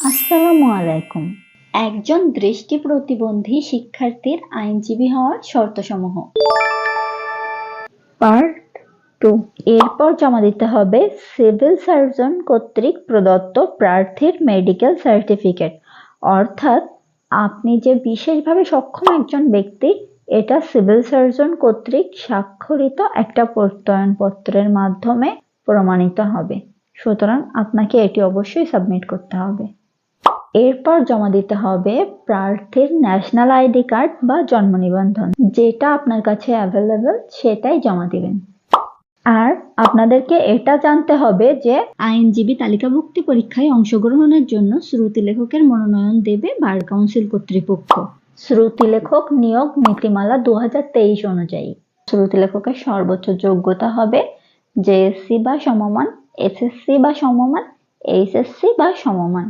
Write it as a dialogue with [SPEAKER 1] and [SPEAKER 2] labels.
[SPEAKER 1] আসসালামু আলাইকুম। একজন দৃষ্টি প্রতিবন্ধী শিক্ষার্থীর আইনজীবী হওয়ার শর্তসমূহ। পার্ট 2। এরপর জমা দিতে হবে সিভিল সার্জন কর্তৃক প্রদত্ত প্রার্থীর মেডিকেল সার্টিফিকেট, অর্থাৎ আপনি যে বিশেষভাবে সক্ষম একজন ব্যক্তি, এটা সিভিল সার্জন কর্তৃক স্বাক্ষরিত একটা প্রত্যয়নপত্রের মাধ্যমে প্রমাণিত হবে। সুতরাং আপনাকে এটি অবশ্যই সাবমিট করতে হবে। এরপর জমা দিতে হবে প্রার্থীর ন্যাশনাল আইডি কার্ড বা জন্ম নিবন্ধন, যেটা আপনার কাছে অ্যাভেলেবল সেটাই জমা দিবেন। আর আপনাদেরকে এটা জানতে হবে যে আইনজীবী তালিকাভুক্তি পরীক্ষায় অংশগ্রহণের জন্য শ্রুতি লেখকের মনোনয়ন দেবে বার কাউন্সিল কর্তৃপক্ষ। শ্রুতি লেখক নিয়োগ নীতিমালা 2023 অনুযায়ী শ্রুতি লেখকের সর্বোচ্চ যোগ্যতা হবে জেএসসি বা সমমান, এসএসসি বা সমমান, এইচএসসি বা সমমান।